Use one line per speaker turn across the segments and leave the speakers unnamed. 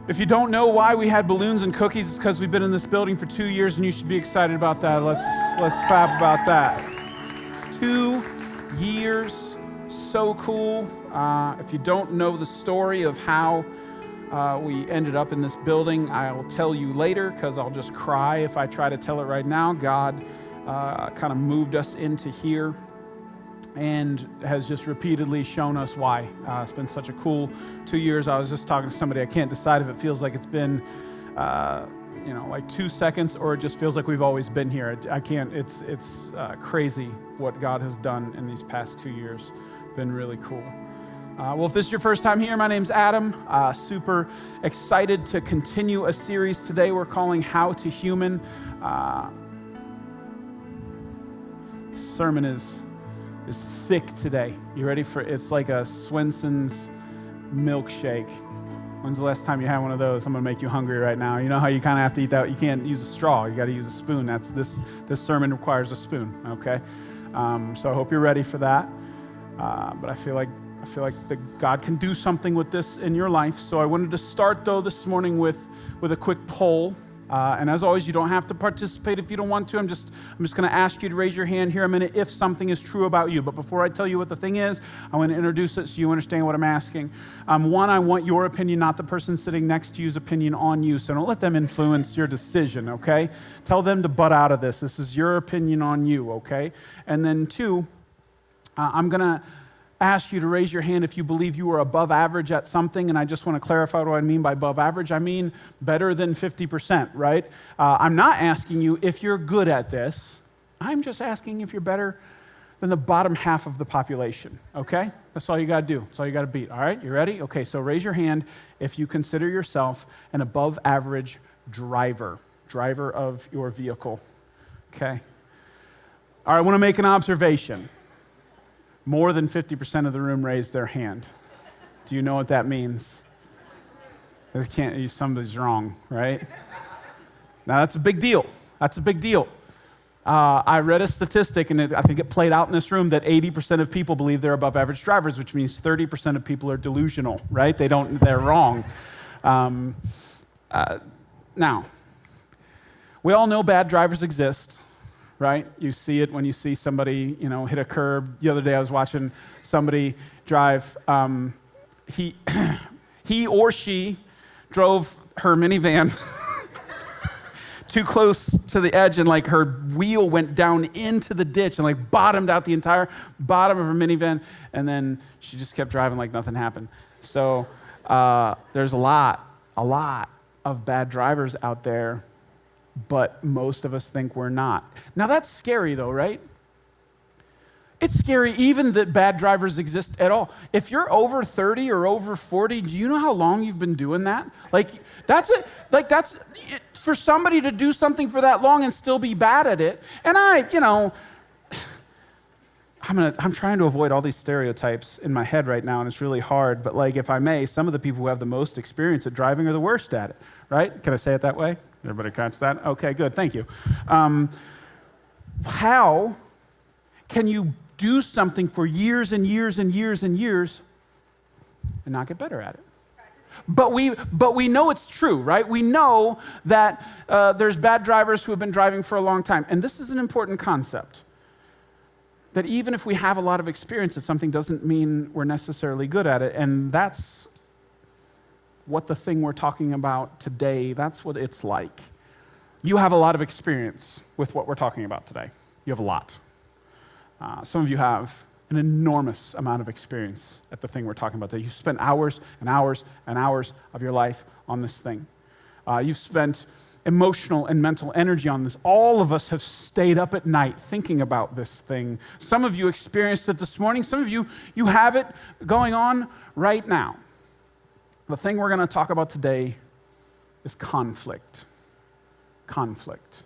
If you don't know why we had balloons and cookies, it's because we've been in this building for 2 years, and you should be excited about that. Let's clap about that. 2 years, so cool. If you don't know the story of how we ended up in this building, I'll tell you later, because I'll just cry if I try to tell it right now. God kind of moved us into here and has just repeatedly shown us why. It's been such a cool 2 years. I was just talking to somebody. I can't decide if it feels like it's been, like 2 seconds, or it just feels like we've always been here. I can't. It's crazy what God has done in these past 2 years. Been really cool. Well, if this is your first time here, my name's Adam. Super excited to continue a series today we're calling How to Human. Sermon is thick today. You ready for it? It's like a Swenson's milkshake. When's the last time you had one of those? I'm gonna make you hungry right now. You know how you kind of have to eat that? You can't use a straw. You got to use a spoon. This sermon requires a spoon. Okay, so I hope you're ready for that. But I feel like that God can do something with this in your life. So I wanted to start though this morning with a quick poll. And as always, you don't have to participate if you don't want to. I'm just going to ask you to raise your hand here a minute if something is true about you. But before I tell you what the thing is, I want to introduce it so you understand what I'm asking. One, I want your opinion, not the person sitting next to you's opinion on you. So don't let them influence your decision, okay? Tell them to butt out of this. This is your opinion on you, okay? And then two, I'm going to ask you to raise your hand if you believe you are above average at something, and I just want to clarify what I mean by above average. I mean better than 50%, right? I'm not asking you if you're good at this. I'm just asking if you're better than the bottom half of the population, okay? That's all you got to do. That's all you got to beat, all right? You ready? Okay, so raise your hand if you consider yourself an above average driver of your vehicle, okay? All right, I want to make an observation. More than 50% of the room raised their hand. Do you know what that means? Somebody's wrong, right? Now, that's a big deal. That's a big deal. I read a statistic, and I think it played out in this room, that 80% of people believe they're above average drivers, which means 30% of people are delusional, right? They're wrong. Now, we all know bad drivers exist. Right? You see it when you see somebody, hit a curb. The other day I was watching somebody drive. He or she drove her minivan too close to the edge, and her wheel went down into the ditch and bottomed out the entire bottom of her minivan, and then she just kept driving like nothing happened. So there's a lot of bad drivers out there, but most of us think we're not. Now that's scary though, right? It's scary even that bad drivers exist at all. If you're over 30 or over 40, do you know how long you've been doing that? That's for somebody to do something for that long and still be bad at it. And I'm trying to avoid all these stereotypes in my head right now, and it's really hard. But if I may, some of the people who have the most experience at driving are the worst at it, right? Can I say it that way? Everybody catch that? Okay, good, thank you. How can you do something for years and years and years and years and not get better at it? But we know it's true, right? We know that there's bad drivers who have been driving for a long time. And this is an important concept. That even if we have a lot of experience at something doesn't mean we're necessarily good at it. And that's what the thing we're talking about today, that's what it's like. You have a lot of experience with what we're talking about today. You have a lot. Some of you have an enormous amount of experience at the thing we're talking about today. You spent hours and hours and hours of your life on this thing. You've spent emotional and mental energy on this. All of us have stayed up at night thinking about this thing. Some of you experienced it this morning. Some of you have it going on right now. The thing we're going to talk about today is conflict. Conflict.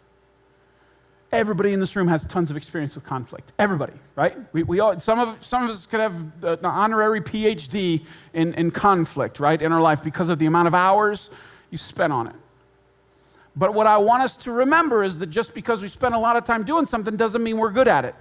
Everybody in this room has tons of experience with conflict. Everybody, right? We all. Some of us could have an honorary PhD in conflict, right, in our life because of the amount of hours you spent on it. But what I want us to remember is that just because we spend a lot of time doing something doesn't mean we're good at it.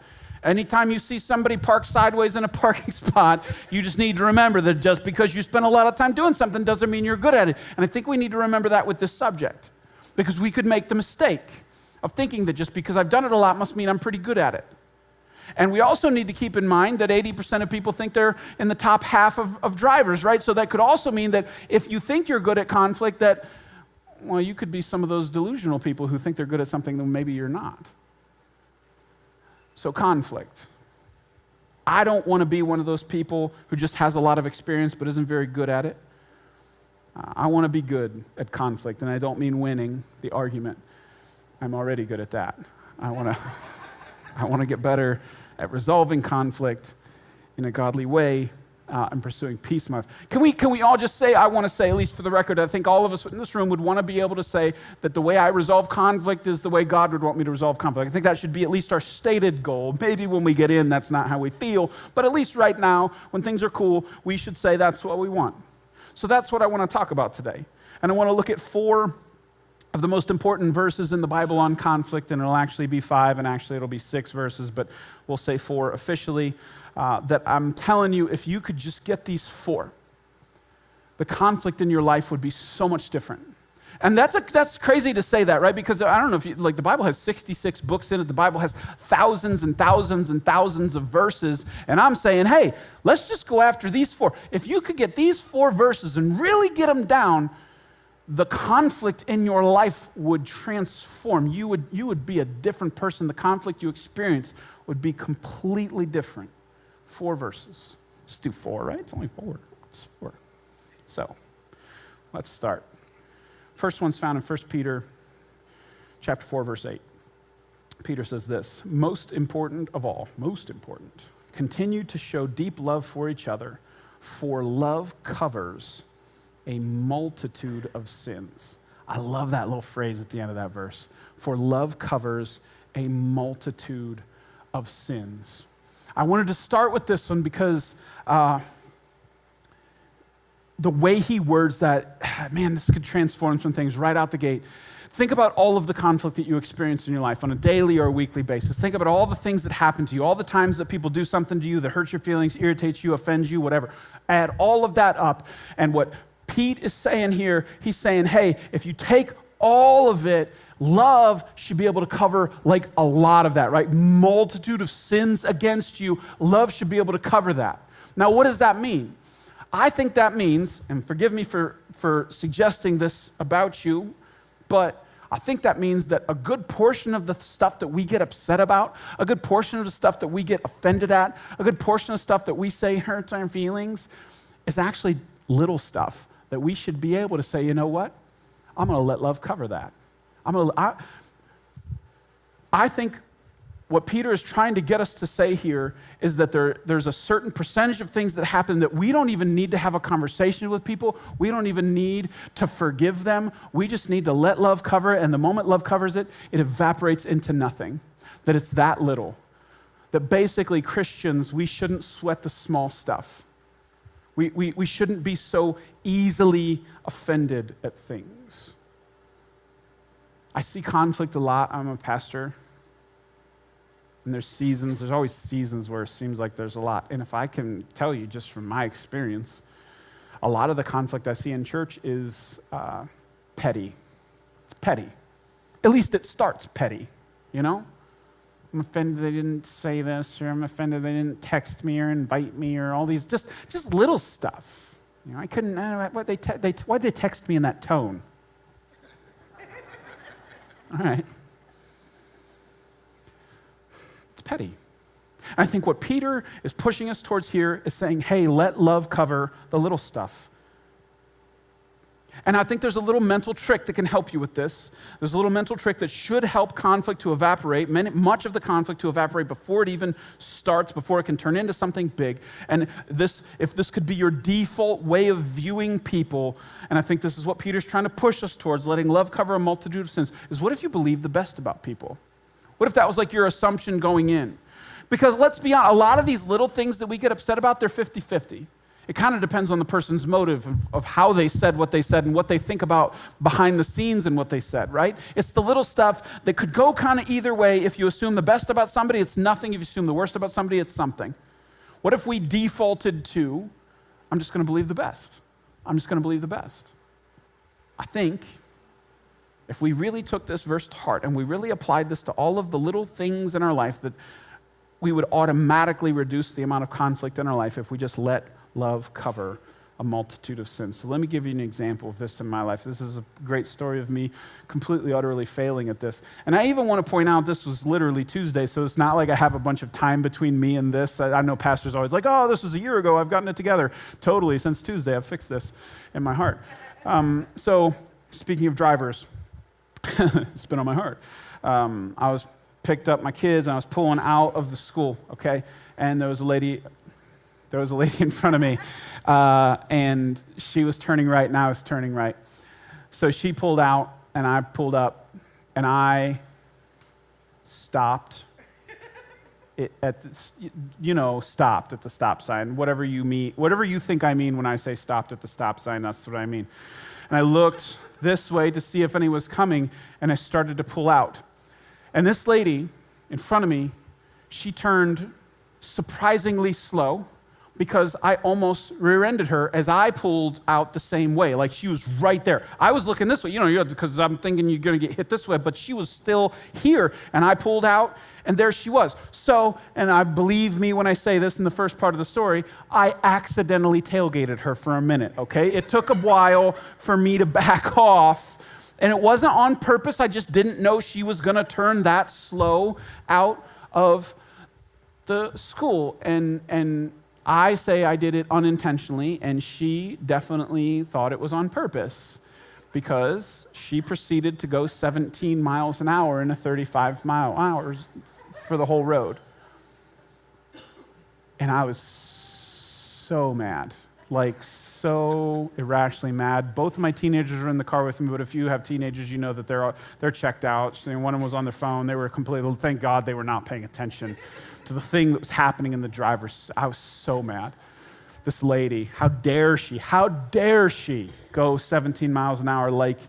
Anytime you see somebody park sideways in a parking spot, you just need to remember that just because you spend a lot of time doing something doesn't mean you're good at it. And I think we need to remember that with this subject, because we could make the mistake of thinking that just because I've done it a lot must mean I'm pretty good at it. And we also need to keep in mind that 80% of people think they're in the top half of drivers, right? So that could also mean that if you think you're good at conflict, that, well, you could be some of those delusional people who think they're good at something that maybe you're not. So conflict. I don't want to be one of those people who just has a lot of experience but isn't very good at it. I want to be good at conflict, and I don't mean winning the argument. I'm already good at that. I want to get better at resolving conflict in a godly way and pursuing peace in my life. Can we all just say, I want to say, at least for the record, I think all of us in this room would want to be able to say that the way I resolve conflict is the way God would want me to resolve conflict. I think that should be at least our stated goal. Maybe when we get in, that's not how we feel, but at least right now, when things are cool, we should say that's what we want. So that's what I want to talk about today. And I want to look at 4 of the most important verses in the Bible on conflict, and it'll actually be 5, and actually it'll be 6 verses, but we'll say 4 officially, that I'm telling you, if you could just get these 4, the conflict in your life would be so much different. And that's crazy to say that, right? Because I don't know if you, like, the Bible has 66 books in it. The Bible has thousands and thousands and thousands of verses. And I'm saying, hey, let's just go after these 4. If you could get these 4 verses and really get them down, the conflict in your life would transform. You would be a different person. The conflict you experience would be completely different. 4 verses. Just do 4, right? It's only 4. It's 4. So, let's start. First one's found in 1 Peter chapter 4, verse 8. Peter says this, most important of all, continue to show deep love for each other, for love covers a multitude of sins. I love that little phrase at the end of that verse. For love covers a multitude of sins. I wanted to start with this one because the way he words that, man, this could transform some things right out the gate. Think about all of the conflict that you experience in your life on a daily or a weekly basis. Think about all the things that happen to you, all the times that people do something to you that hurts your feelings, irritates you, offends you, whatever. Add all of that up. And what Pete is saying here, he's saying, hey, if you take all of it, love should be able to cover like a lot of that, right? Multitude of sins against you, love should be able to cover that. Now, what does that mean? I think that means, and forgive me for suggesting this about you, but I think that means that a good portion of the stuff that we get upset about, a good portion of the stuff that we get offended at, a good portion of the stuff that we say hurts our feelings is actually little stuff that we should be able to say, you know what? I'm going to let love cover that. I think what Peter is trying to get us to say here is that there's a certain percentage of things that happen that we don't even need to have a conversation with people. We don't even need to forgive them. We just need to let love cover it, and the moment love covers it, it evaporates into nothing. That it's that little. That basically Christians, we shouldn't sweat the small stuff. We shouldn't be so easily offended at things. I see conflict a lot. I'm a pastor. And there's always seasons where it seems like there's a lot. And if I can tell you just from my experience, a lot of the conflict I see in church is petty. It's petty. At least it starts petty, you know? I'm offended they didn't say this, or I'm offended they didn't text me or invite me, or all these just little stuff. You know, I couldn't, why'd they text me in that tone? All right. It's petty. I think what Peter is pushing us towards here is saying, hey, let love cover the little stuff. And I think there's a little mental trick that can help you with this. There's a little mental trick that should help conflict to evaporate, much of the conflict to evaporate before it even starts, before it can turn into something big. And if this could be your default way of viewing people, and I think this is what Peter's trying to push us towards, letting love cover a multitude of sins, is what if you believe the best about people? What if that was like your assumption going in? Because let's be honest, a lot of these little things that we get upset about, they're 50-50. It kind of depends on the person's motive of how they said what they said and what they think about behind the scenes and what they said, right? It's the little stuff that could go kind of either way. If you assume the best about somebody, it's nothing. If you assume the worst about somebody, it's something. What if we defaulted to, I'm just going to believe the best? I'm just going to believe the best. I think if we really took this verse to heart and we really applied this to all of the little things in our life, that we would automatically reduce the amount of conflict in our life if we just let love cover a multitude of sins. So let me give you an example of this in my life. This is a great story of me completely, utterly failing at this. And I even want to point out this was literally Tuesday, so it's not like I have a bunch of time between me and this. I know pastors always like, oh, this was a year ago. I've gotten it together. Totally, since Tuesday, I've fixed this in my heart. So speaking of drivers, it's been on my heart. I was picked up my kids, and I was pulling out of the school, okay? And there was a lady in front of me, and she was turning right, and I was turning right. So she pulled out, and I pulled up, and I stopped. Stopped at the stop sign. Whatever you think I mean when I say stopped at the stop sign, that's what I mean. And I looked this way to see if anyone was coming, and I started to pull out. And this lady in front of me, she turned surprisingly slow, because I almost rear-ended her as I pulled out the same way. Like, she was right there. I was looking this way, because I'm thinking you're going to get hit this way, but she was still here, and I pulled out, and there she was. So, and I believe me when I say this in the first part of the story, I accidentally tailgated her for a minute, okay? It took a while for me to back off, and it wasn't on purpose. I just didn't know she was going to turn that slow out of the school, and I say I did it unintentionally, and she definitely thought it was on purpose, because she proceeded to go 17 miles an hour in a 35-mile-an-hour for the whole road. And I was so mad, like so irrationally mad. Both of my teenagers were in the car with me, but if you have teenagers, you know that they're checked out. So one of them was on their phone. They were completely, thank God they were not paying attention to the thing that was happening in the driver's. I was so mad. This lady, how dare she go 17 miles an hour like,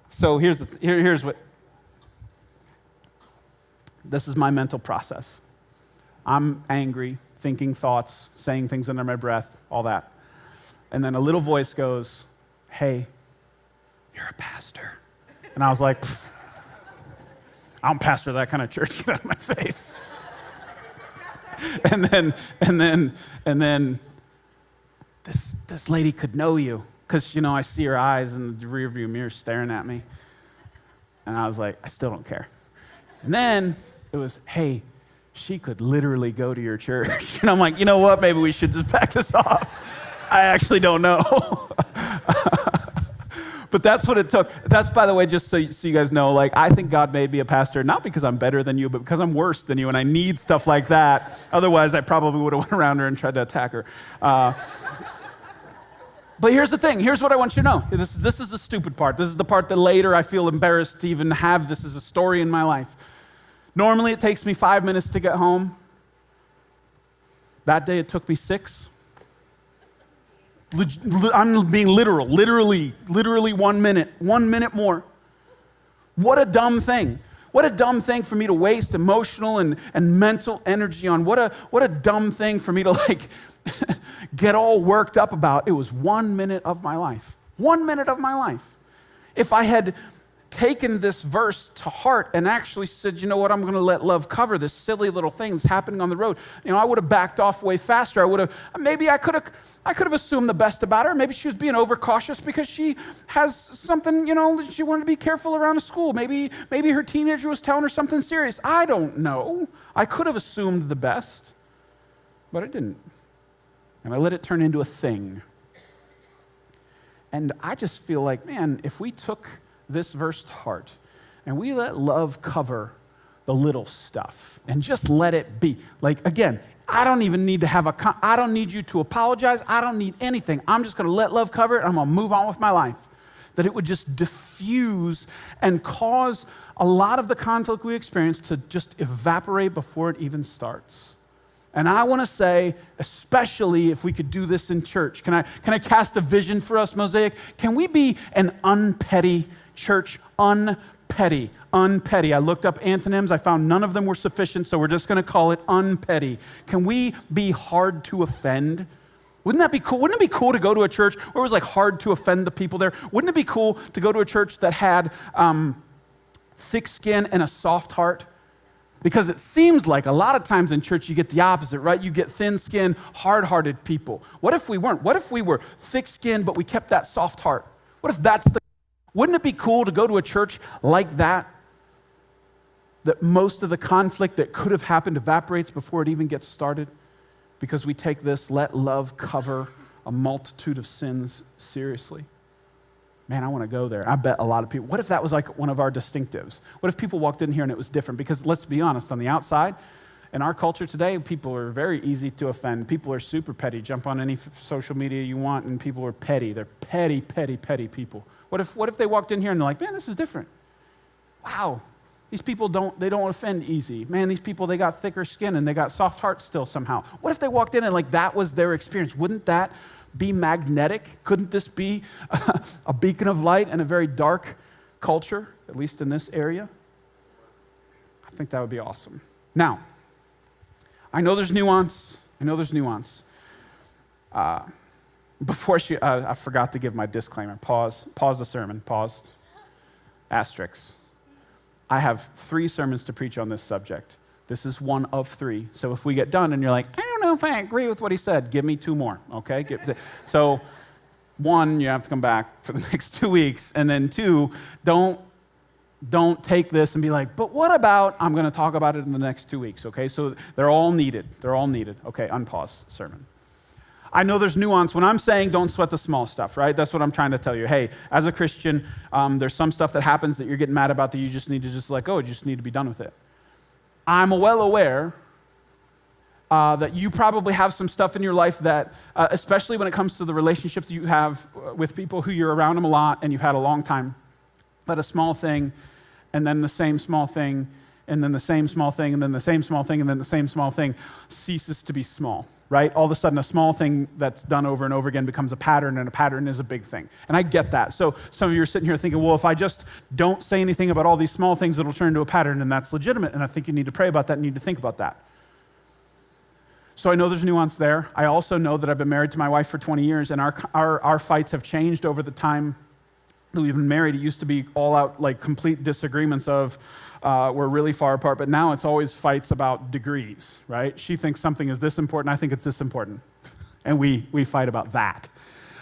so here's what, this is my mental process. I'm angry, thinking thoughts, saying things under my breath, all that. And then a little voice goes, hey, you're a pastor. And I was like, I'm pastor of that kind of church, get out of my face. and then this lady could know you, because I see her eyes in the rearview mirror staring at me. And I was like, I still don't care. And then it was, hey, she could literally go to your church. And I'm like, you know what, maybe we should just back this off. I actually don't know. But that's what it took. That's, by the way, just so you guys know, like, I think God made me a pastor, not because I'm better than you, but because I'm worse than you, and I need stuff like that. Otherwise, I probably would have went around her and tried to attack her. But here's the thing. Here's what I want you to know. This is the stupid part. This is the part that later I feel embarrassed to even have this as a story in my life. Normally, it takes me 5 minutes to get home. That day, it took me 6. I'm being literal, literally 1 minute, 1 minute more. What a dumb thing. What a dumb thing for me to waste emotional and mental energy on. What a dumb thing for me to get all worked up about. It was 1 minute of my life. 1 minute of my life. If I had taken this verse to heart and actually said, you know what, I'm going to let love cover this silly little thing that's happening on the road, I would have backed off way faster. Maybe I could have assumed the best about her. Maybe she was being overcautious because she has something, she wanted to be careful around a school. Maybe her teenager was telling her something serious. I don't know. I could have assumed the best, but I didn't. And I let it turn into a thing. And I just feel like, man, if we took this verse to heart and we let love cover the little stuff and just let it be. Like, again, I don't even need to I don't need you to apologize. I don't need anything. I'm just going to let love cover it. I'm going to move on with my life. That it would just diffuse and cause a lot of the conflict we experience to just evaporate before it even starts. And I want to say, especially if we could do this in church, can I cast a vision for us, Mosaic? Can we be an unpetty church? Unpetty. I looked up antonyms. I found none of them were sufficient, so we're just going to call it unpetty. Can we be hard to offend? Wouldn't that be cool? Wouldn't it be cool to go to a church where it was like hard to offend the people there? Wouldn't it be cool to go to a church that had thick skin and a soft heart? Because it seems like a lot of times in church you get the opposite, right? You get thin-skinned, hard-hearted people. What if we weren't? What if we were thick-skinned, but we kept that soft heart? What if that's the... Wouldn't it be cool to go to a church like that? That most of the conflict that could have happened evaporates before it even gets started? Because we take this, let love cover a multitude of sins seriously. Man, I want to go there. I bet a lot of people. What if that was like one of our distinctives? What if people walked in here and it was different? Because let's be honest, on the outside, in our culture today, people are very easy to offend. People are super petty. Jump on any social media you want and people are petty. They're petty, petty, petty people. What if they walked in here and they're like, man, this is different. Wow, these people don't offend easy. Man, these people, they got thicker skin and they got soft hearts still somehow. What if they walked in and like that was their experience? Wouldn't that be magnetic? Couldn't this be a beacon of light in a very dark culture, at least in this area? I think that would be awesome. Now, I know there's nuance. I forgot to give my disclaimer. Pause the sermon, paused, asterisk. I have 3 sermons to preach on this subject. This is one of 3. So if we get done and you're like, I don't know if I agree with what he said, give me 2 more, okay? So 1, you have to come back for the next 2 weeks. And then 2, don't take this and be like, but what about, I'm going to talk about it in the next 2 weeks, okay? So they're all needed. Okay, unpause sermon. I know there's nuance when I'm saying don't sweat the small stuff, right? That's what I'm trying to tell you. Hey, as a Christian, there's some stuff that happens that you're getting mad about that you just need to just let go. You just need to be done with it. I'm well aware that you probably have some stuff in your life that, especially when it comes to the relationships you have with people who you're around them a lot and you've had a long time, but a small thing, and then the same small thing, and then the same small thing, and then the same small thing, and then the same small thing ceases to be small, right? All of a sudden, a small thing that's done over and over again becomes a pattern, and a pattern is a big thing. And I get that. So some of you are sitting here thinking, well, if I just don't say anything about all these small things, it'll turn into a pattern, and that's legitimate. And I think you need to pray about that and need to think about that. So I know there's nuance there. I also know that I've been married to my wife for 20 years, and our fights have changed over the time that we've been married. It used to be all out, like complete disagreements of, we're really far apart, but now it's always fights about degrees, right? She thinks something is this important, I think it's this important, and we fight about that.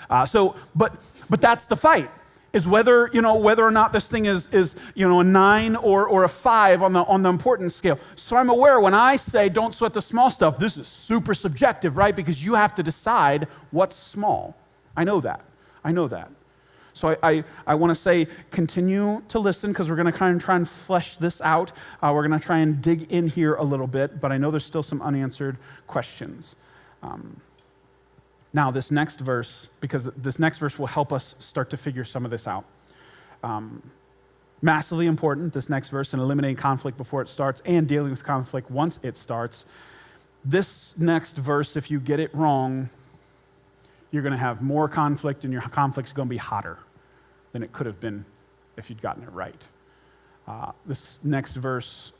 But that's the fight, is whether or not this thing is a 9 or a 5 on the importance scale. So I'm aware when I say don't sweat the small stuff, this is super subjective, right? Because you have to decide what's small. I know that. So I want to say continue to listen, because we're going to kind of try and flesh this out. We're going to try and dig in here a little bit, but I know there's still some unanswered questions. Now, this next verse will help us start to figure some of this out. Massively important, this next verse, in eliminating conflict before it starts and dealing with conflict once it starts. This next verse, if you get it wrong, you're going to have more conflict, and your conflict's going to be hotter than it could have been if you'd gotten it right. This next verse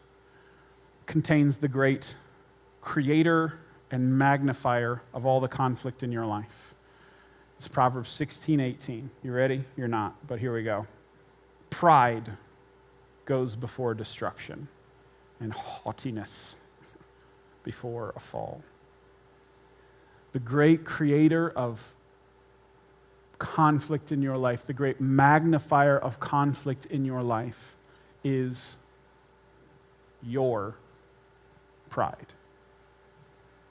contains the great creator and magnifier of all the conflict in your life. It's Proverbs 16:18. You ready? You're not, but here we go. Pride goes before destruction, and haughtiness before a fall. The great creator of conflict in your life, the great magnifier of conflict in your life is your pride.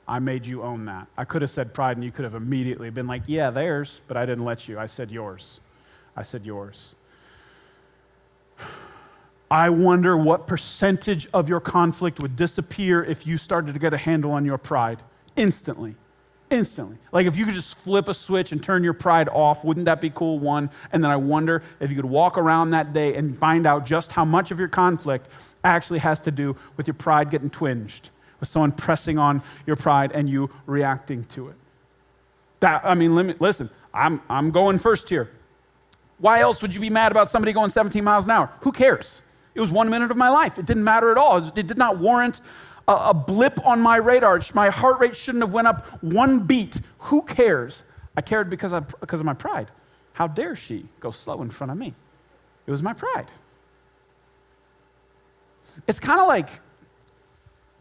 I made you own that. I could have said pride and you could have immediately been like, yeah, theirs, but I didn't let you. I said yours. I wonder what percentage of your conflict would disappear if you started to get a handle on your pride instantly. Like if you could just flip a switch and turn your pride off, wouldn't that be cool? One. And then I wonder if you could walk around that day and find out just how much of your conflict actually has to do with your pride getting twinged, with someone pressing on your pride and you reacting to it. Listen, I'm going first here. Why else would you be mad about somebody going 17 miles an hour? Who cares? It was 1 minute of my life. It didn't matter at all. It did not warrant a blip on my radar. My heart rate shouldn't have went up 1 beat. Who cares? I cared because of my pride. How dare she go slow in front of me? It was my pride. It's kind of like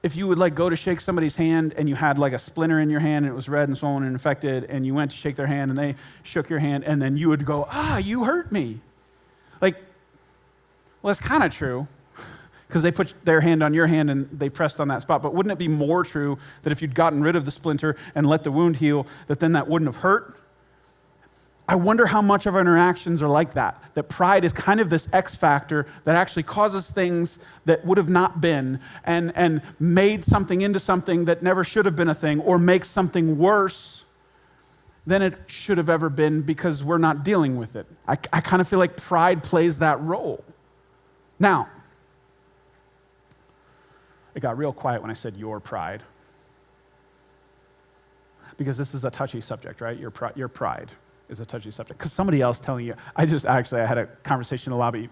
if you would like go to shake somebody's hand and you had like a splinter in your hand and it was red and swollen and infected, and you went to shake their hand and they shook your hand, and then you would go, you hurt me. Like, well, it's kind of true because they put their hand on your hand and they pressed on that spot. But wouldn't it be more true that if you'd gotten rid of the splinter and let the wound heal, that then that wouldn't have hurt? I wonder how much of our interactions are like that pride is kind of this X factor that actually causes things that would have not been and made something into something that never should have been a thing, or makes something worse than it should have ever been because we're not dealing with it. I kind of feel like pride plays that role. Now, it got real quiet when I said your pride, because this is a touchy subject, right? Your pride is a touchy subject. Because somebody else telling you, I had a conversation in the lobby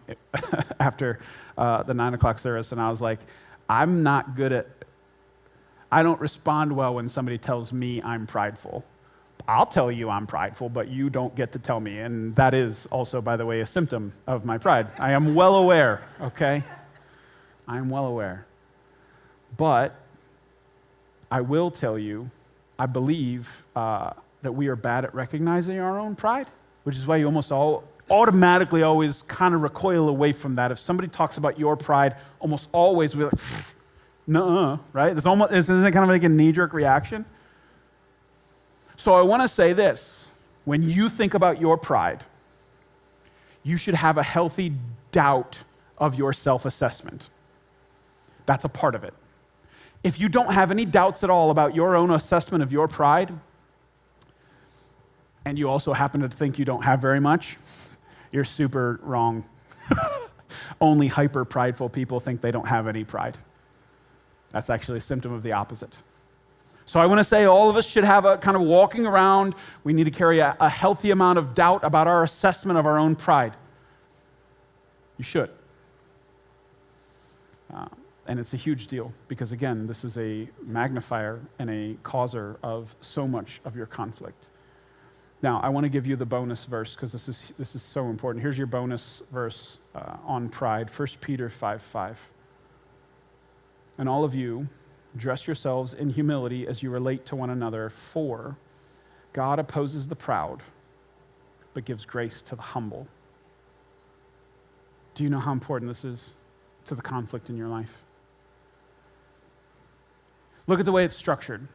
after the 9 o'clock service, and I was like, I don't respond well when somebody tells me I'm prideful. I'll tell you I'm prideful, but you don't get to tell me. And that is also, by the way, a symptom of my pride. I am well aware, okay? I am well aware. But I will tell you, I believe that we are bad at recognizing our own pride, which is why you almost automatically always kind of recoil away from that. If somebody talks about your pride, almost always we're like, nuh-uh, right? Isn't it kind of like a knee-jerk reaction? So I want to say this. When you think about your pride, you should have a healthy doubt of your self-assessment. That's a part of it. If you don't have any doubts at all about your own assessment of your pride, and you also happen to think you don't have very much, you're super wrong. Only hyper-prideful people think they don't have any pride. That's actually a symptom of the opposite. So I want to say all of us should have a kind of walking around, we need to carry a healthy amount of doubt about our assessment of our own pride. You should. And it's a huge deal because, again, this is a magnifier and a causer of so much of your conflict. Now, I want to give you the bonus verse because this is so important. Here's your bonus verse on pride, 1 Peter 5:5. And all of you, dress yourselves in humility as you relate to one another, for God opposes the proud, but gives grace to the humble. Do you know how important this is to the conflict in your life? Look at the way it's structured.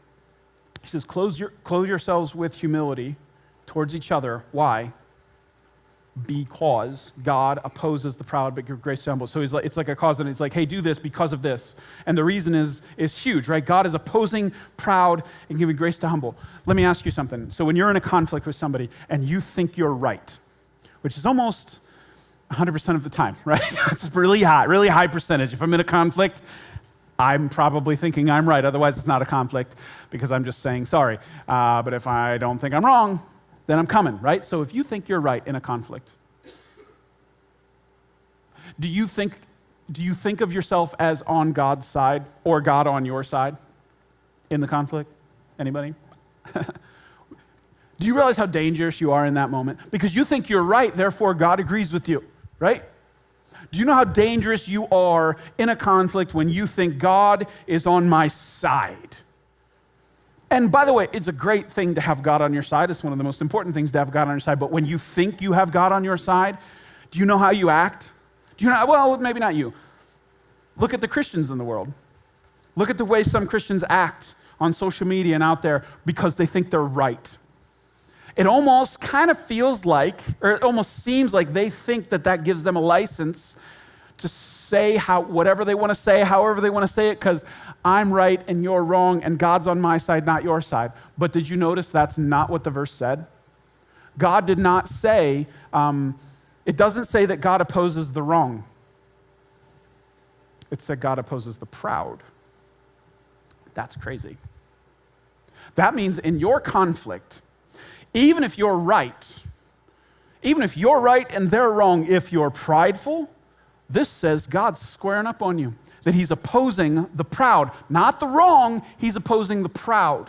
He says, clothe yourselves with humility towards each other. Why? Because God opposes the proud, but gives grace to the humble. So it's like a cause, and it's like, hey, do this because of this. And the reason is huge, right? God is opposing proud and giving grace to humble. Let me ask you something. So when you're in a conflict with somebody and you think you're right, which is almost 100% of the time, right? It's really high percentage. If I'm in a conflict, I'm probably thinking I'm right. Otherwise, it's not a conflict because I'm just saying sorry. But if I don't think I'm wrong, then I'm coming, right? So if you think you're right in a conflict, do you think of yourself as on God's side or God on your side in the conflict? Anybody? Do you realize how dangerous you are in that moment? Because you think you're right, therefore God agrees with you, right? Do you know how dangerous you are in a conflict when you think God is on my side? And by the way, it's a great thing to have God on your side. It's one of the most important things to have God on your side. But when you think you have God on your side, do you know how you act? Do you know? Well, maybe not you. Look at the Christians in the world. Look at the way some Christians act on social media and out there because they think they're right. It almost kind of feels like, or it almost seems like they think that gives them a license to say whatever they want to say, however they want to say it, because I'm right and you're wrong and God's on my side, not your side. But did you notice that's not what the verse said? God did not say, it doesn't say that God opposes the wrong. It said God opposes the proud. That's crazy. That means in your conflict, even if you're right and they're wrong, if you're prideful, this says God's squaring up on you, that he's opposing the proud. Not the wrong, he's opposing the proud.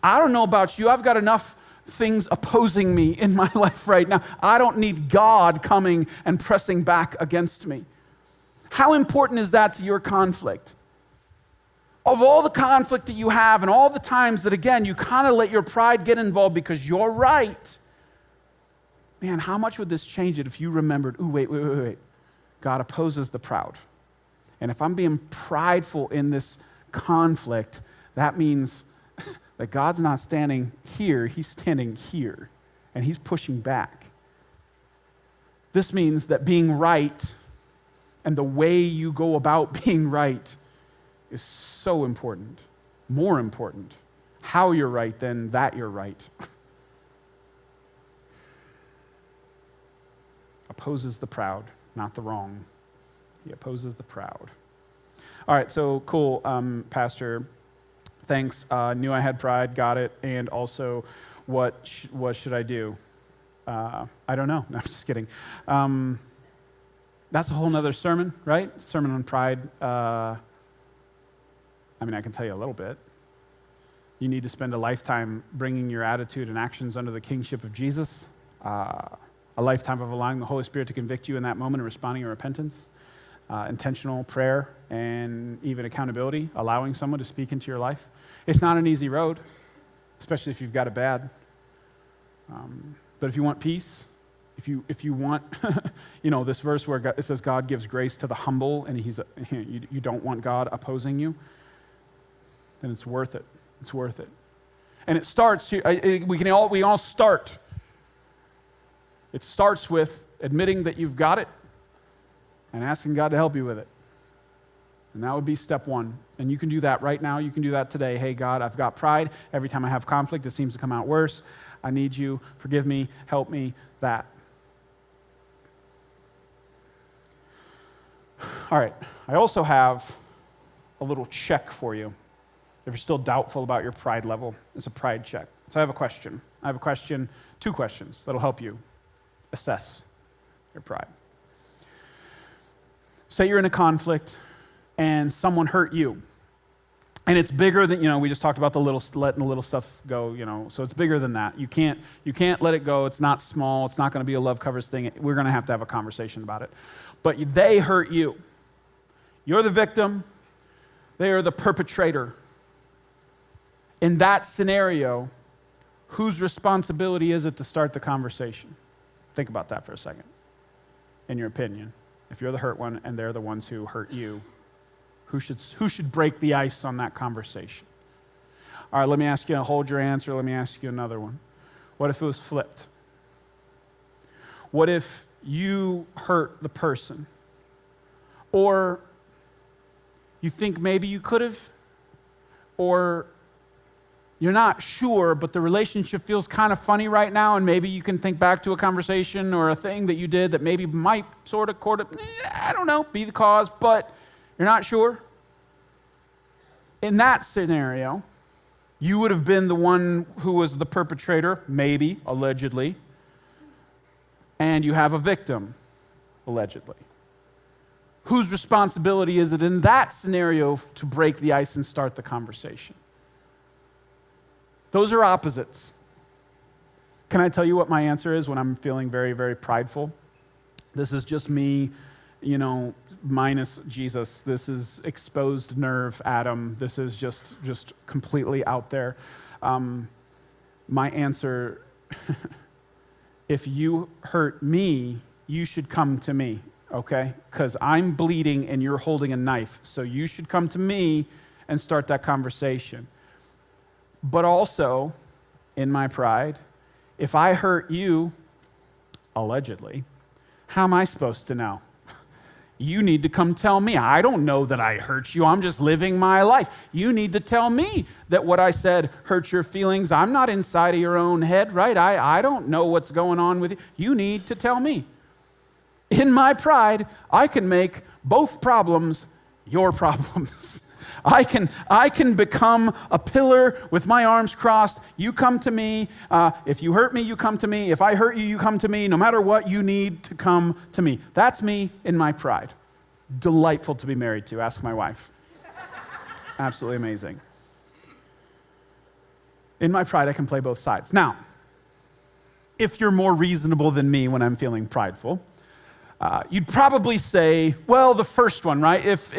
I don't know about you, I've got enough things opposing me in my life right now. I don't need God coming and pressing back against me. How important is that to your conflict? Of all the conflict that you have and all the times that, again, you kind of let your pride get involved because you're right, man, how much would this change it if you remembered, wait. God opposes the proud. And if I'm being prideful in this conflict, that means that God's not standing here, he's standing here, and he's pushing back. This means that being right and the way you go about being right is so important, more important. How you're right than that you're right. Opposes the proud, not the wrong. He opposes the proud. All right, so cool, Pastor. Thanks. Knew I had pride, got it. And also, what should I do? I don't know. No, I'm just kidding. That's a whole nother sermon, right? Sermon on pride. I can tell you a little bit. You need to spend a lifetime bringing your attitude and actions under the kingship of Jesus. A lifetime of allowing the Holy Spirit to convict you in that moment and responding in repentance. Intentional prayer and even accountability, allowing someone to speak into your life. It's not an easy road, especially if you've got it bad. But if you want peace, if you want, this verse where it says God gives grace to the humble, and you don't want God opposing you, then it's worth it. It's worth it. And it starts here. We all start. It starts with admitting that you've got it and asking God to help you with it. And that would be step one. And you can do that right now. You can do that today. Hey, God, I've got pride. Every time I have conflict, it seems to come out worse. I need you. Forgive me. Help me. That. All right. I also have a little check for you. If you're still doubtful about your pride level, it's a pride check. So I have a question. Two questions that'll help you assess your pride. Say you're in a conflict and someone hurt you. And it's bigger than, we just talked about letting the little stuff go, so it's bigger than that. You can't let it go. It's not small. It's not going to be a love covers thing. We're going to have a conversation about it. But they hurt you. You're the victim. They are the perpetrator. In that scenario, whose responsibility is it to start the conversation? Think about that for a second, in your opinion. If you're the hurt one and they're the ones who hurt you, who should break the ice on that conversation? All right, let me ask you, hold your answer. Let me ask you another one. What if it was flipped? What if you hurt the person? Or you think maybe you could have? Or you're not sure, but the relationship feels kind of funny right now, and maybe you can think back to a conversation or a thing that you did that maybe might sort of, I don't know, be the cause, but you're not sure. In that scenario, you would have been the one who was the perpetrator, maybe, allegedly, and you have a victim, allegedly. Whose responsibility is it in that scenario to break the ice and start the conversation? Those are opposites. Can I tell you what my answer is when I'm feeling very, very prideful? This is just me, minus Jesus. This is exposed nerve Adam. This is just completely out there. My answer, if you hurt me, you should come to me, okay? Because I'm bleeding and you're holding a knife. So you should come to me and start that conversation. But also, in my pride, if I hurt you, allegedly, how am I supposed to know? You need to come tell me. I don't know that I hurt you. I'm just living my life. You need to tell me that what I said hurt your feelings. I'm not inside of your own head, right? I don't know what's going on with you. You need to tell me. In my pride, I can make both problems your problems. I can become a pillar with my arms crossed. You come to me. If you hurt me, you come to me. If I hurt you, you come to me. No matter what, you need to come to me. That's me in my pride. Delightful to be married to. Ask my wife. Absolutely amazing. In my pride, I can play both sides. Now, if you're more reasonable than me when I'm feeling prideful, you'd probably say, well, the first one, right? If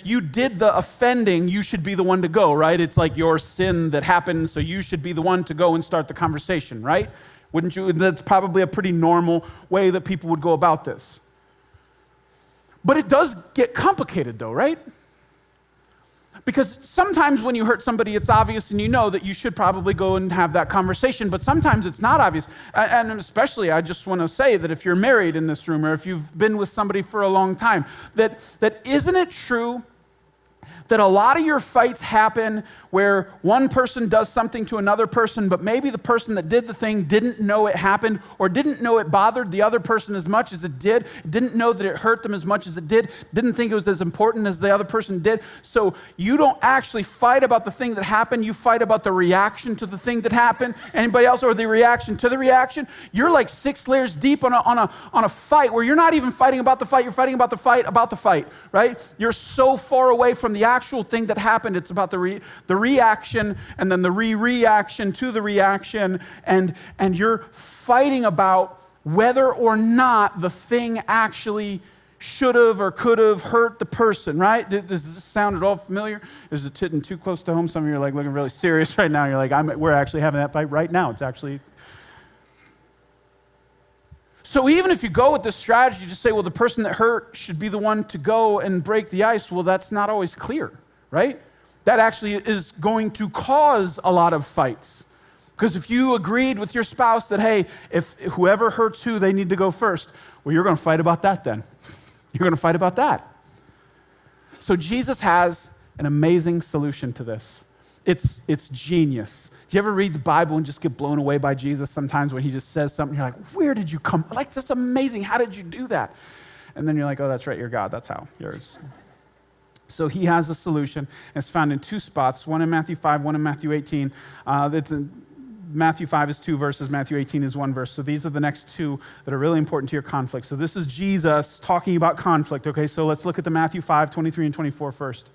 you did the offending, you should be the one to go, right? It's like your sin that happened, so you should be the one to go and start the conversation, right? Wouldn't you? That's probably a pretty normal way that people would go about this. But it does get complicated though, right? Because sometimes when you hurt somebody, it's obvious and you know that you should probably go and have that conversation, but sometimes it's not obvious. And especially, I just want to say that if you're married in this room or if you've been with somebody for a long time, that isn't it true that a lot of your fights happen where one person does something to another person, but maybe the person that did the thing didn't know it happened or didn't know it bothered the other person as much as it did, didn't know that it hurt them as much as it did, didn't think it was as important as the other person did. So you don't actually fight about the thing that happened, you fight about the reaction to the thing that happened. Anybody else? Or the reaction to the reaction? You're like 6 layers deep on a fight where you're not even fighting about the fight, you're fighting about the fight, right? You're so far away from the actual thing that happened. It's about the reaction and then the reaction to the reaction, and you're fighting about whether or not the thing actually should have or could have hurt the person, right? Does this sound at all familiar? Is it hitting too close to home? Some of you are like looking really serious right now. You're like, we're actually having that fight right now. It's actually... So even if you go with this strategy to say, well, the person that hurt should be the one to go and break the ice, well, that's not always clear, right? That actually is going to cause a lot of fights. Because if you agreed with your spouse that, hey, if whoever hurts who, they need to go first, well, you're going to fight about that then. You're going to fight about that. So Jesus has an amazing solution to this. It's genius. Do you ever read the Bible and just get blown away by Jesus sometimes when he just says something, you're like, where did you come? Like, that's amazing. How did you do that? And then you're like, oh, that's right, you're God. That's how. Yours. So he has a solution. It's found in 2 spots, one in Matthew 5, one in Matthew 18. Matthew 5 is 2 verses, Matthew 18 is 1 verse. So these are the next 2 that are really important to your conflict. So this is Jesus talking about conflict. Okay, so let's look at the Matthew 5, 23 and 24 first.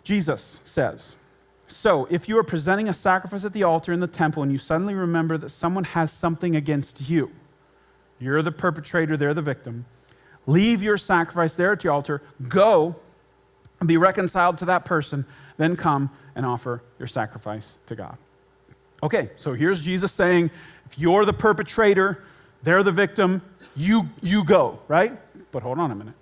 Jesus says, so if you are presenting a sacrifice at the altar in the temple and you suddenly remember that someone has something against you, you're the perpetrator, they're the victim, leave your sacrifice there at the altar, go and be reconciled to that person, then come and offer your sacrifice to God. Okay, so here's Jesus saying, if you're the perpetrator, they're the victim, you go, right? But hold on a minute.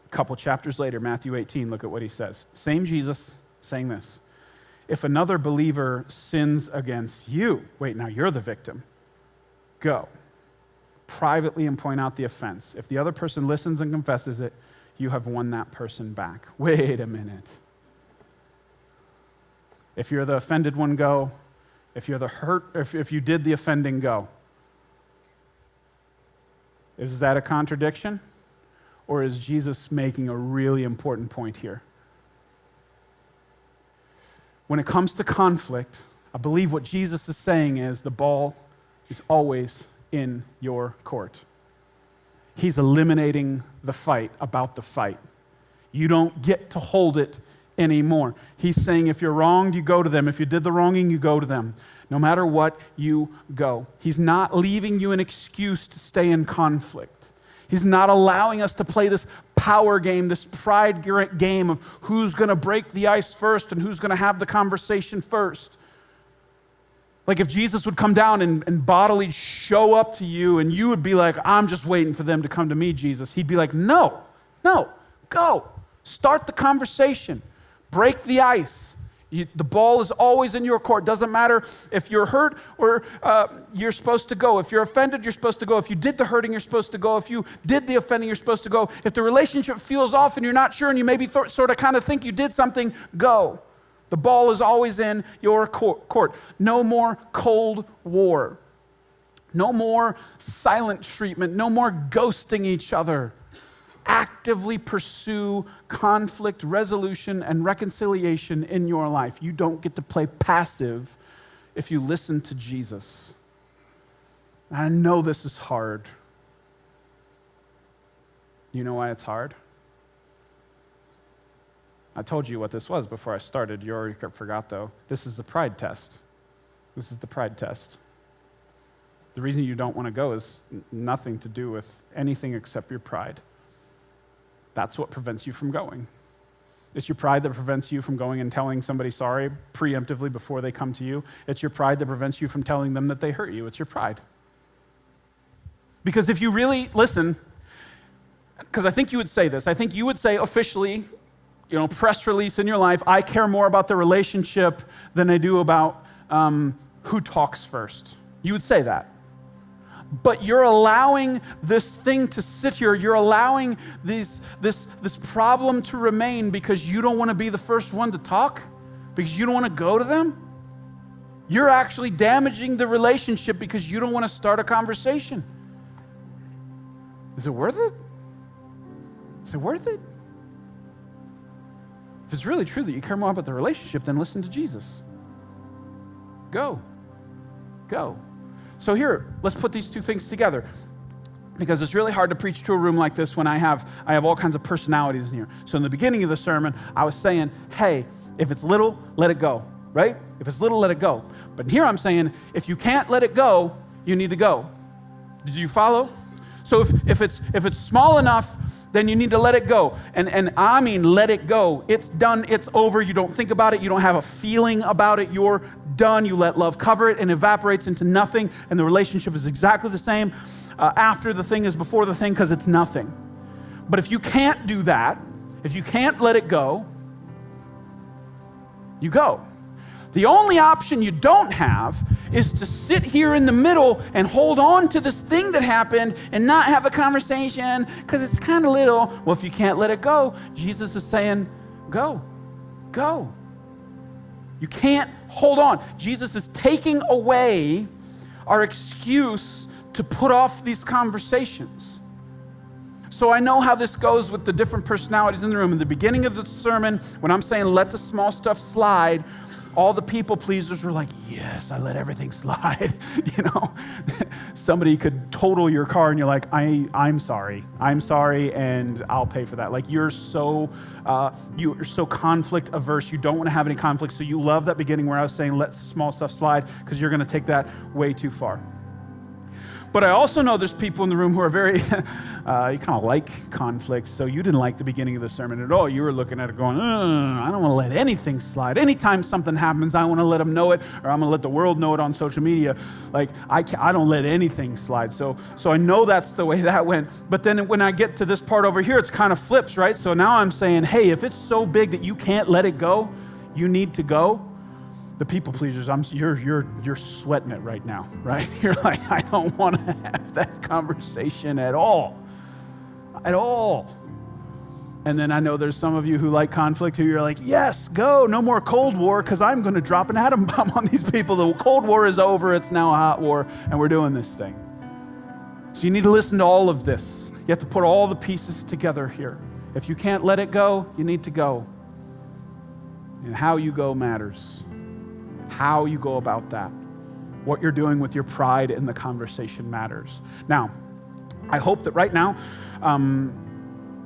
A couple chapters later, Matthew 18, look at what he says. Same Jesus saying this. If another believer sins against you, wait, now you're the victim, go privately and point out the offense. If the other person listens and confesses it, you have won that person back. Wait a minute. If you're the offended one, go. If you're the hurt, if you did the offending, go. Is that a contradiction? Or is Jesus making a really important point here? When it comes to conflict, I believe what Jesus is saying is the ball is always in your court. He's eliminating the fight about the fight. You don't get to hold it anymore. He's saying if you're wronged, you go to them. If you did the wronging, you go to them. No matter what, you go. He's not leaving you an excuse to stay in conflict. He's not allowing us to play this power game, this pride game of who's going to break the ice first and who's going to have the conversation first. Like if Jesus would come down and bodily show up to you and you would be like, I'm just waiting for them to come to me, Jesus. He'd be like, no, go. Start the conversation. Break the ice. The ball is always in your court. Doesn't matter if you're hurt or you're supposed to go. If you're offended, you're supposed to go. If you did the hurting, you're supposed to go. If you did the offending, you're supposed to go. If the relationship feels off and you're not sure and you maybe sort of kind of think you did something, go. The ball is always in your court. No more Cold War. No more silent treatment. No more ghosting each other. actively pursue conflict resolution and reconciliation in your life. You don't get to play passive if you listen to Jesus. I know this is hard. You know why it's hard? I told you what this was before I started. You already forgot, though. This is the pride test. This is the pride test. The reason you don't want to go is nothing to do with anything except your pride. That's what prevents you from going. It's your pride that prevents you from going and telling somebody sorry preemptively before they come to you. It's your pride that prevents you from telling them that they hurt you. It's your pride. Because if you really listen, because I think you would say this, I think you would say officially, press release in your life, I care more about the relationship than I do about who talks first. You would say that. But you're allowing this thing to sit here. You're allowing this problem to remain because you don't want to be the first one to talk, because you don't want to go to them. You're actually damaging the relationship because you don't want to start a conversation. Is it worth it? Is it worth it? If it's really true that you care more about the relationship, then listen to Jesus. Go. So here, let's put these two things together, because it's really hard to preach to a room like this when I have all kinds of personalities in here. So in the beginning of the sermon, I was saying, hey, if it's little, let it go, right? If it's little, let it go. But here I'm saying, if you can't let it go, you need to go. Did you follow? So if it's small enough, then you need to let it go. And I mean let it go. It's done, it's over. You don't think about it. You don't have a feeling about it. You're done. You let love cover it and evaporates into nothing. And the relationship is exactly the same after the thing as before the thing, because it's nothing. But if you can't do that, if you can't let it go, you go. The only option you don't have is to sit here in the middle and hold on to this thing that happened and not have a conversation because it's kind of little. Well, if you can't let it go, Jesus is saying, go. You can't hold on. Jesus is taking away our excuse to put off these conversations. So I know how this goes with the different personalities in the room. In the beginning of the sermon, when I'm saying let the small stuff slide, all the people pleasers were like, yes, I let everything slide. Somebody could total your car and you're like, I'm sorry, and I'll pay for that. Like you're so conflict averse. You don't want to have any conflict. So you love that beginning where I was saying, let small stuff slide, because you're going to take that way too far. But I also know there's people in the room who are very, you kind of like conflict, so you didn't like the beginning of the sermon at all. You were looking at it going, I don't want to let anything slide. Anytime something happens, I want to let them know it, or I'm going to let the world know it on social media. Like, I don't let anything slide. So I know that's the way that went. But then when I get to this part over here, it's kind of flips, right? So now I'm saying, hey, if it's so big that you can't let it go, you need to go. The people pleasers, you're sweating it right now, right? You're like, I don't want to have that conversation at all. And then I know there's some of you who like conflict who you're like, yes, go, no more Cold War, because I'm going to drop an atom bomb on these people. The Cold War is over, it's now a hot war, and we're doing this thing. So you need to listen to all of this. You have to put all the pieces together here. If you can't let it go, you need to go. And how you go matters. How you go about that. What you're doing with your pride in the conversation matters. Now, I hope that right now,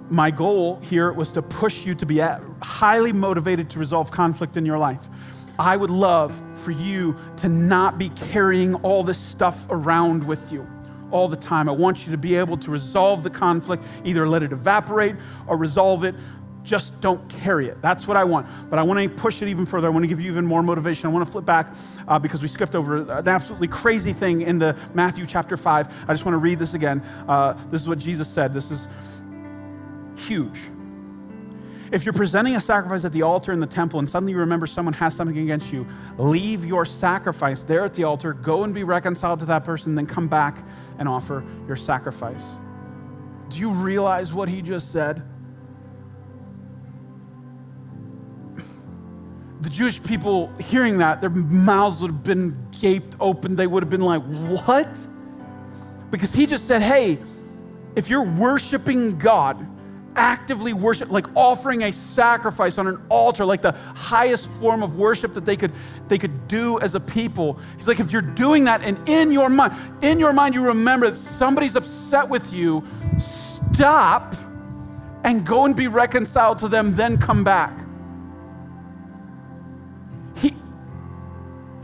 my goal here was to push you to be highly motivated to resolve conflict in your life. I would love for you to not be carrying all this stuff around with you all the time. I want you to be able to resolve the conflict, either let it evaporate or resolve it. Just don't carry it. That's what I want. But I want to push it even further. I want to give you even more motivation. I want to flip back because we skipped over an absolutely crazy thing in the Matthew chapter 5. I just want to read this again. This is what Jesus said. This is huge. If you're presenting a sacrifice at the altar in the temple and suddenly you remember someone has something against you, leave your sacrifice there at the altar, go and be reconciled to that person, then come back and offer your sacrifice. Do you realize what he just said? The Jewish people hearing that, their mouths would have been gaped open. They would have been like, what? Because he just said, hey, if you're worshiping God, actively worship, like offering a sacrifice on an altar, like the highest form of worship that they could do as a people. He's like, if you're doing that and in your mind you remember that somebody's upset with you, stop and go and be reconciled to them, then come back.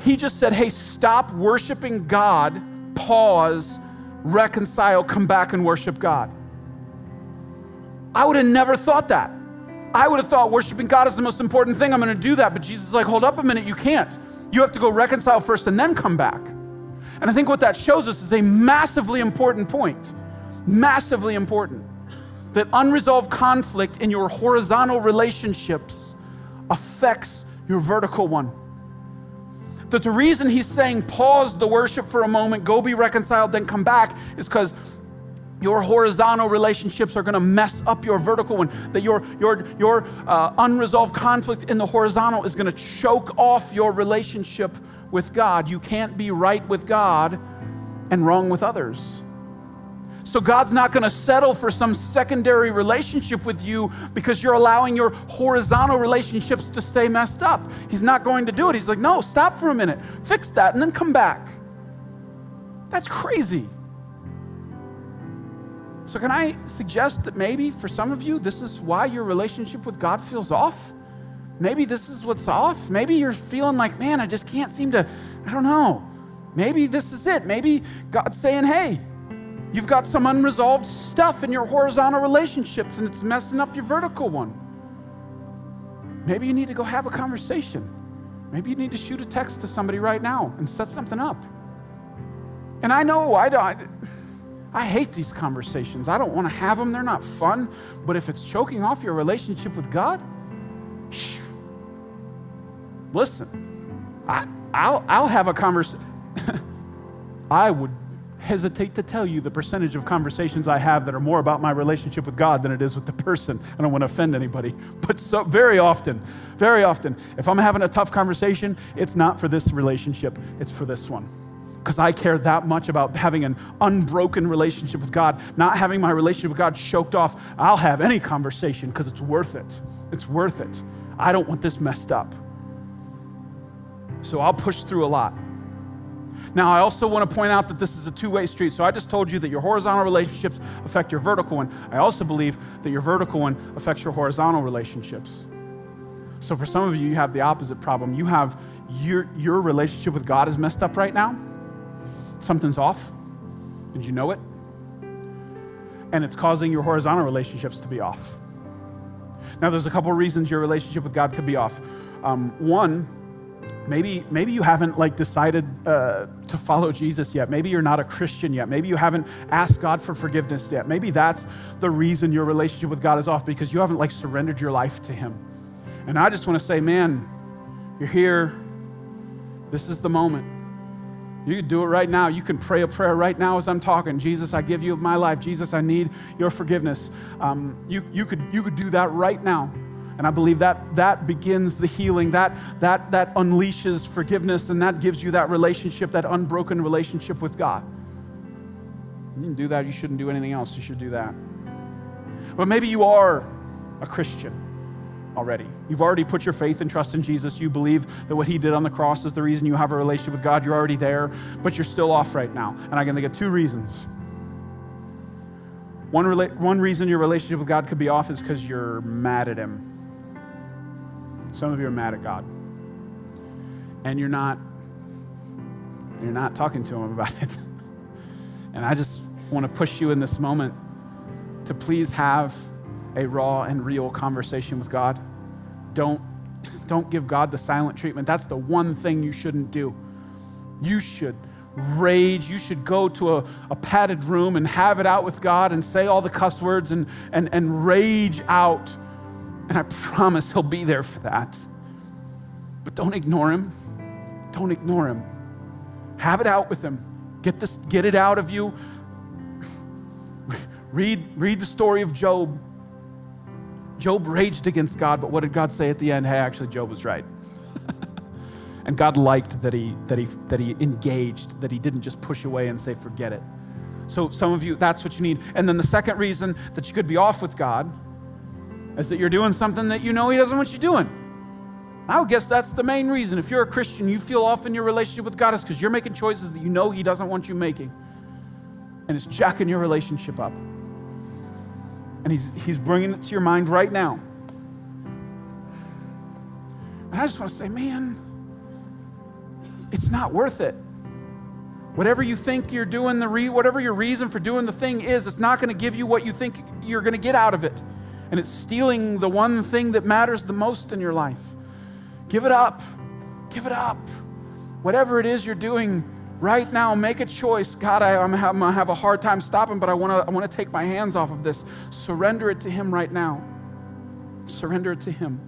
He just said, hey, stop worshiping God, pause, reconcile, come back and worship God. I would have never thought that. I would have thought worshiping God is the most important thing. I'm going to do that. But Jesus is like, hold up a minute. You can't. You have to go reconcile first and then come back. And I think what that shows us is a massively important point. Massively important. That unresolved conflict in your horizontal relationships affects your vertical one. That the reason he's saying pause the worship for a moment, go be reconciled, then come back, is because your horizontal relationships are going to mess up your vertical one. That your unresolved conflict in the horizontal is going to choke off your relationship with God. You can't be right with God and wrong with others. So God's not going to settle for some secondary relationship with you because you're allowing your horizontal relationships to stay messed up. He's not going to do it. He's like, no, stop for a minute, fix that, and then come back. That's crazy. So can I suggest that maybe for some of you, this is why your relationship with God feels off? Maybe this is what's off. Maybe you're feeling like, man, I just can't seem to, I don't know. Maybe this is it. Maybe God's saying, hey, you've got some unresolved stuff in your horizontal relationships and it's messing up your vertical one. Maybe you need to go have a conversation. Maybe you need to shoot a text to somebody right now and set something up. And I know I hate these conversations. I don't want to have them. They're not fun. But if it's choking off your relationship with God, listen, I'll have a conversation. I would hesitate to tell you the percentage of conversations I have that are more about my relationship with God than it is with the person. I don't want to offend anybody. But so very often, if I'm having a tough conversation, it's not for this relationship, it's for this one. Because I care that much about having an unbroken relationship with God, not having my relationship with God choked off. I'll have any conversation because it's worth it. It's worth it. I don't want this messed up. So I'll push through a lot. Now, I also want to point out that this is a two-way street. So I just told you that your horizontal relationships affect your vertical one. I also believe that your vertical one affects your horizontal relationships. So for some of you, you have the opposite problem. You have your relationship with God is messed up right now. Something's off. Did you know it? And it's causing your horizontal relationships to be off. Now, there's a couple of reasons your relationship with God could be off. One, maybe you haven't decided to follow Jesus yet. Maybe you're not a Christian yet. Maybe you haven't asked God for forgiveness yet. Maybe that's the reason your relationship with God is off, because you haven't surrendered your life to him. And I just want to say, man, you're here. This is the moment. You can do it right now. You can pray a prayer right now as I'm talking. Jesus, I give you my life. Jesus, I need your forgiveness. You could do that right now. And I believe that begins the healing, that unleashes forgiveness, and that gives you that relationship, that unbroken relationship with God. You can do that. You shouldn't do anything else. You should do that. But maybe you are a Christian already. You've already put your faith and trust in Jesus. You believe that what he did on the cross is the reason you have a relationship with God. You're already there, but you're still off right now. And I can think of two reasons. One reason your relationship with God could be off is because you're mad at him. Some of you are mad at God. And you're not talking to him about it. And I just want to push you in this moment to please have a raw and real conversation with God. Don't give God the silent treatment. That's the one thing you shouldn't do. You should rage. You should go to a padded room and have it out with God and say all the cuss words and rage out. And I promise he'll be there for that. But don't ignore him. Don't ignore him. Have it out with him. Get it out of you. Read the story of Job. Job raged against God, but what did God say at the end? Hey, actually, Job was right. And God liked that he engaged, that he didn't just push away and say, forget it. So some of you, that's what you need. And then the second reason that you could be off with God Is that you're doing something that you know he doesn't want you doing. I would guess that's the main reason. If you're a Christian, you feel off in your relationship with God is because you're making choices that you know he doesn't want you making. And it's jacking your relationship up. And he's bringing it to your mind right now. And I just want to say, man, it's not worth it. Whatever you think you're doing, whatever your reason for doing the thing is, it's not going to give you what you think you're going to get out of it. And it's stealing the one thing that matters the most in your life. Give it up. Give it up. Whatever it is you're doing right now, make a choice. God, I'm going to have a hard time stopping, but I want to take my hands off of this. Surrender it to him right now. Surrender it to him.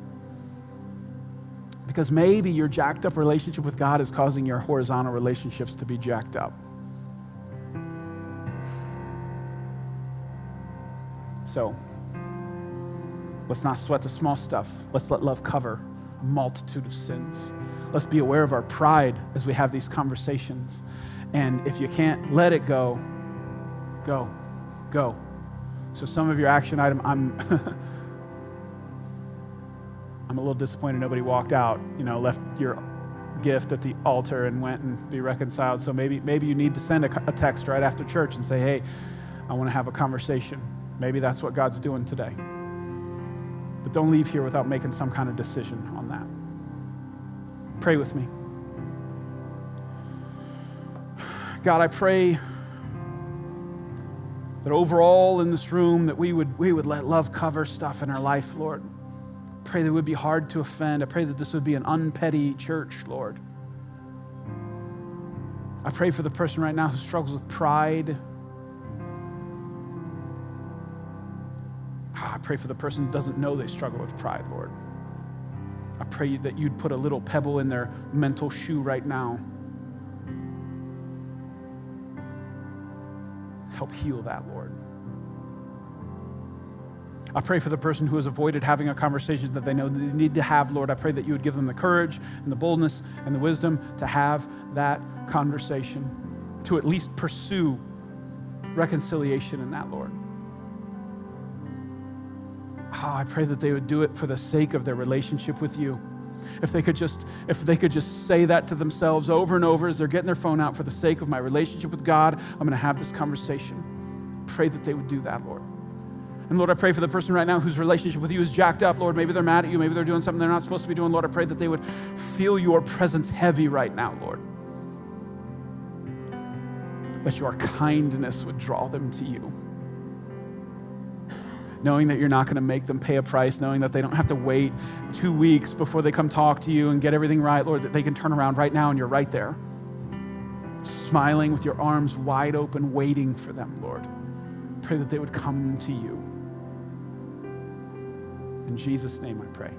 Because maybe your jacked up relationship with God is causing your horizontal relationships to be jacked up. So, let's not sweat the small stuff. Let's let love cover a multitude of sins. Let's be aware of our pride as we have these conversations. And if you can't let it go, go. So some of your action item, I'm a little disappointed nobody walked out, left your gift at the altar and went and be reconciled. So maybe you need to send a text right after church and say, hey, I want to have a conversation. Maybe that's what God's doing today. But don't leave here without making some kind of decision on that. Pray with me. God, I pray that overall in this room that we would let love cover stuff in our life, Lord. I pray that it would be hard to offend. I pray that this would be an unpetty church, Lord. I pray for the person right now who struggles with pride. I pray for the person who doesn't know they struggle with pride, Lord. I pray that you'd put a little pebble in their mental shoe right now. Help heal that, Lord. I pray for the person who has avoided having a conversation that they know that they need to have, Lord. I pray that you would give them the courage and the boldness and the wisdom to have that conversation, to at least pursue reconciliation in that, Lord. I pray that they would do it for the sake of their relationship with you. If they could just say that to themselves over and over as they're getting their phone out, for the sake of my relationship with God, I'm going to have this conversation. Pray that they would do that, Lord. And Lord, I pray for the person right now whose relationship with you is jacked up. Lord, maybe they're mad at you. Maybe they're doing something they're not supposed to be doing. Lord, I pray that they would feel your presence heavy right now, Lord. That your kindness would draw them to you. Knowing that you're not going to make them pay a price, knowing that they don't have to wait 2 weeks before they come talk to you and get everything right, Lord, that they can turn around right now and you're right there, smiling with your arms wide open, waiting for them, Lord. Pray that they would come to you. In Jesus' name I pray.